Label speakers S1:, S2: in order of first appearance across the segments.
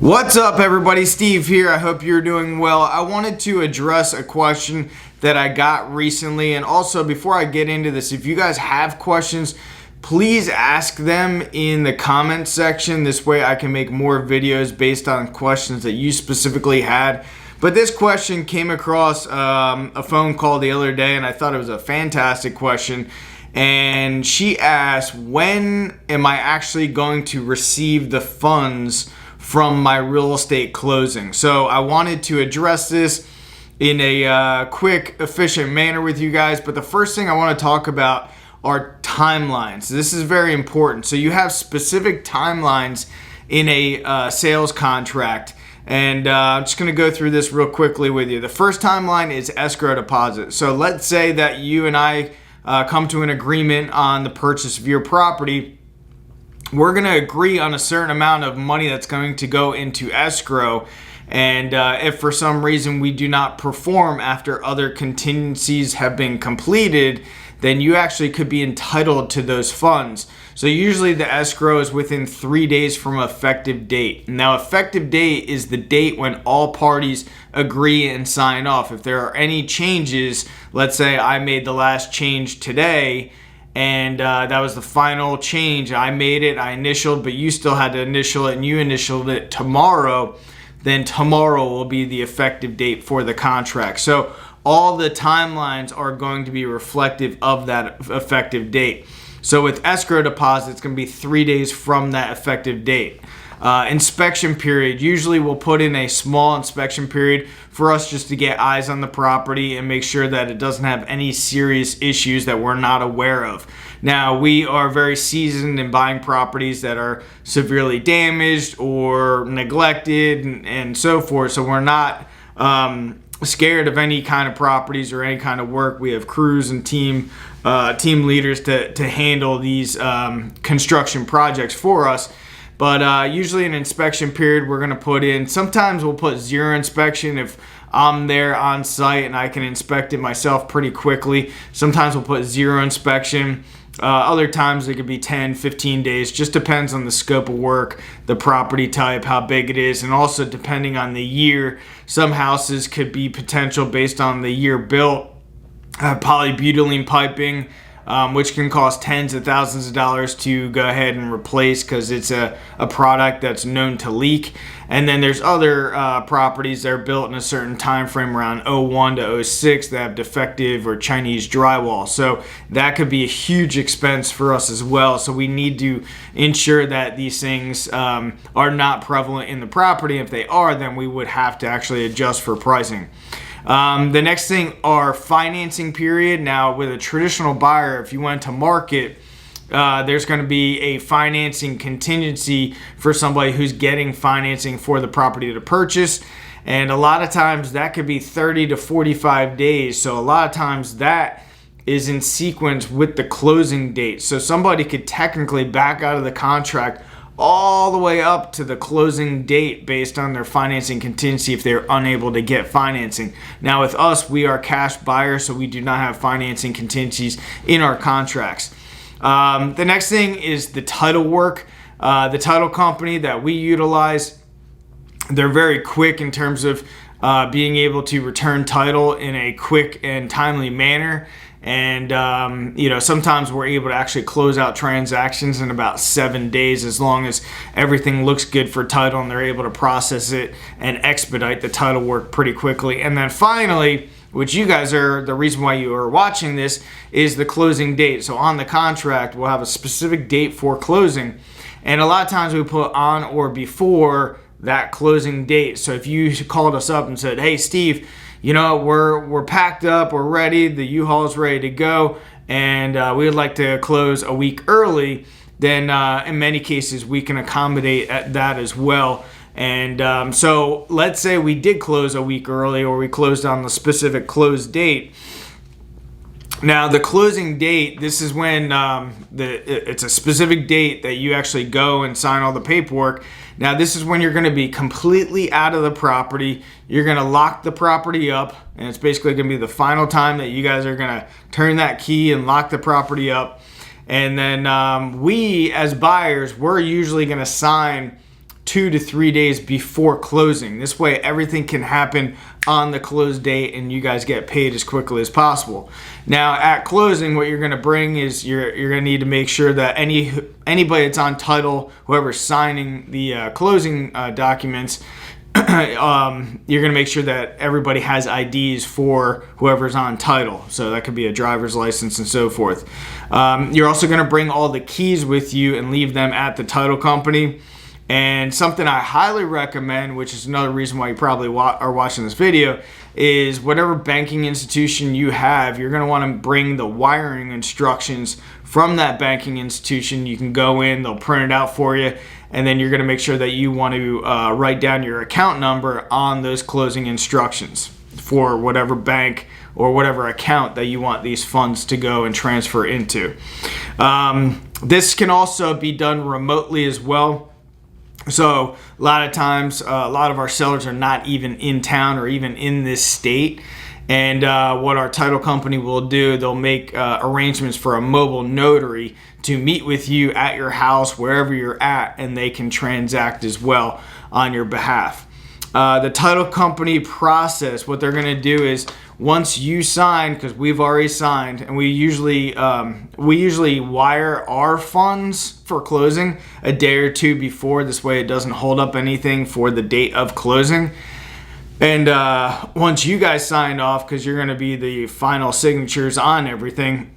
S1: What's up, everybody? Steve here. I hope you're doing well. I wanted to address a question that I got recently, and also before I get into this, if you guys have questions, please ask them in the comment section. This way I can make more videos based on questions that you specifically had. But this question came across a phone call the other day, and I thought it was a fantastic question. And she asked, when am I actually going to receive the funds from my real estate closing? So I wanted to address this in a quick, efficient manner with you guys. But the first thing I want to talk about are timelines. This is very important. So you have specific timelines in a sales contract. And I'm just going to go through this real quickly with you. The first timeline is escrow deposit. So let's say that you and I come to an agreement on the purchase of your property. We're going to agree on a certain amount of money that's going to go into escrow. And if for some reason we do not perform after other contingencies have been completed, then you actually could be entitled to those funds. So usually the escrow is within 3 days from effective date. Now, effective date is the date when all parties agree and sign off. If there are any changes, let's say I made the last change today, and that was the final change. I made it, I initialed, but you still had to initial it, and you initialed it tomorrow, then tomorrow will be the effective date for the contract. So all the timelines are going to be reflective of that effective date. So with escrow deposit, it's going to be 3 days from that effective date. Inspection period, usually we'll put in a small inspection period for us just to get eyes on the property and make sure that it doesn't have any serious issues that we're not aware of. Now, we are very seasoned in buying properties that are severely damaged or neglected and so forth, so we're not scared of any kind of properties or any kind of work. We have crews and team leaders to handle these construction projects for us. But usually an inspection period we're going to put in. Sometimes we'll put zero inspection if I'm there on site and I can inspect it myself pretty quickly. Sometimes we'll put zero inspection. Other times it could be 10, 15 days. Just depends on the scope of work, the property type, how big it is, and also depending on the year. Some houses could be potential based on the year built. Polybutylene piping, which can cost tens of thousands of dollars to go ahead and replace because it's a product that's known to leak. And then there's other properties that are built in a certain time frame around 01 to 06 that have defective or Chinese drywall. So that could be a huge expense for us as well. So we need to ensure that these things are not prevalent in the property. If they are, then we would have to actually adjust for pricing. The next thing are financing period. Now, with a traditional buyer, if you went to market, there's going to be a financing contingency for somebody who's getting financing for the property to purchase. And a lot of times that could be 30 to 45 days. So a lot of times that is in sequence with the closing date. So somebody could technically back out of the contract all the way up to the closing date based on their financing contingency if they're unable to get financing. Now with us, we are cash buyers, so we do not have financing contingencies in our contracts. The next thing is the title work. The title company that we utilize, they're very quick in terms of being able to return title in a quick and timely manner. And sometimes we're able to actually close out transactions in about 7 days as long as everything looks good for title and they're able to process it and expedite the title work pretty quickly. And then finally, which you guys are the reason why you are watching this, is the closing date. So on the contract, we'll have a specific date for closing, and a lot of times we put on or before that closing date. So if you called us up and said, "Hey, Steve, we're packed up, we're ready, the U-Haul is ready to go, and we would like to close a week early," then in many cases we can accommodate at that as well. And so let's say we did close a week early, or we closed on the specific close date. Now the closing date, this is when it's a specific date that you actually go and sign all the paperwork. Now this is when you're going to be completely out of the property. You're going to lock the property up, and it's basically going to be the final time that you guys are going to turn that key and lock the property up. And then we as buyers, we're usually going to sign 2 to 3 days before closing. This way everything can happen on the close date and you guys get paid as quickly as possible. Now at closing, what you're going to bring is you're going to need to make sure that anybody that's on title, whoever's signing the closing documents, you're going to make sure that everybody has IDs for whoever's on title. So that could be a driver's license and so forth. You're also going to bring all the keys with you and leave them at the title company. And something I highly recommend, which is another reason why you probably are watching this video, is whatever banking institution you have, you're going to want to bring the wiring instructions from that banking institution. You can go in, they'll print it out for you, and then you're going to make sure that you want to write down your account number on those closing instructions for whatever bank or whatever account that you want these funds to go and transfer into. This can also be done remotely as well. So a lot of times, a lot of our sellers are not even in town or even in this state. And what our title company will do, they'll make arrangements for a mobile notary to meet with you at your house, wherever you're at, and they can transact as well on your behalf. The title company process, what they're going to do is once you sign, because we've already signed, and we usually wire our funds for closing a day or two before. This way it doesn't hold up anything for the date of closing. And once you guys signed off, because you're going to be the final signatures on everything,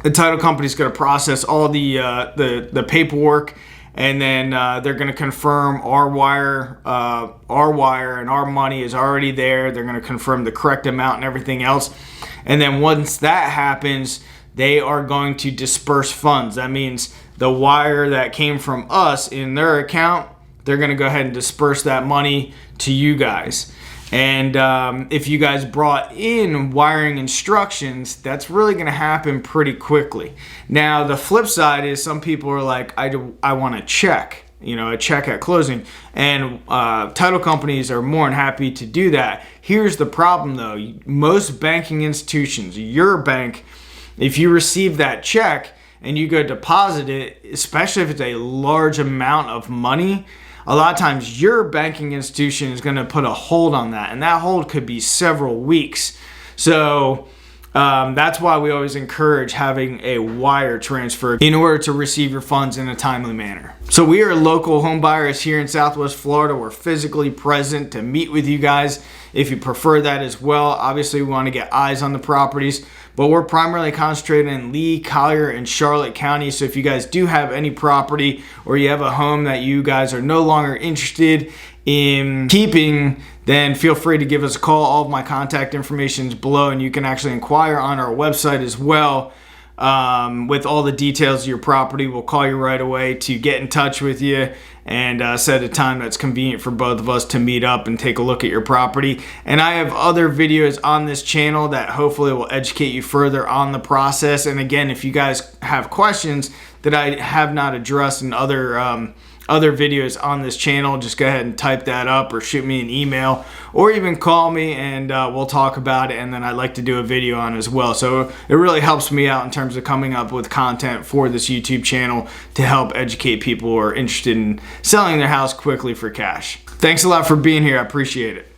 S1: the title company is going to process all the paperwork. And then they're going to confirm our wire and our money is already there. They're going to confirm the correct amount and everything else. And then once that happens, they are going to disperse funds. That means the wire that came from us in their account, they're going to go ahead and disperse that money to you guys. And if you guys brought in wiring instructions, that's really going to happen pretty quickly. Now, the flip side is some people are like, I want a check, a check at closing. And title companies are more than happy to do that. Here's the problem, though. Most banking institutions, your bank, if you receive that check and you go deposit it, especially if it's a large amount of money, a lot of times your banking institution is going to put a hold on that, and that hold could be several weeks. So that's why we always encourage having a wire transfer in order to receive your funds in a timely manner. So we are local home buyers here in Southwest Florida. We're physically present to meet with you guys if you prefer that as well. Obviously, we want to get eyes on the properties, but we're primarily concentrated in Lee, Collier, and Charlotte County. So if you guys do have any property or you have a home that you guys are no longer interested in keeping, then feel free to give us a call. All of my contact information is below, and you can actually inquire on our website as well with all the details of your property. We'll call you right away to get in touch with you and set a time that's convenient for both of us to meet up and take a look at your property. And I have other videos on this channel that hopefully will educate you further on the process. And again, if you guys have questions that I have not addressed in other videos on this channel, just go ahead and type that up or shoot me an email or even call me, and we'll talk about it. And then I'd like to do a video on it as well. So it really helps me out in terms of coming up with content for this YouTube channel to help educate people who are interested in selling their house quickly for cash. Thanks a lot for being here. I appreciate it.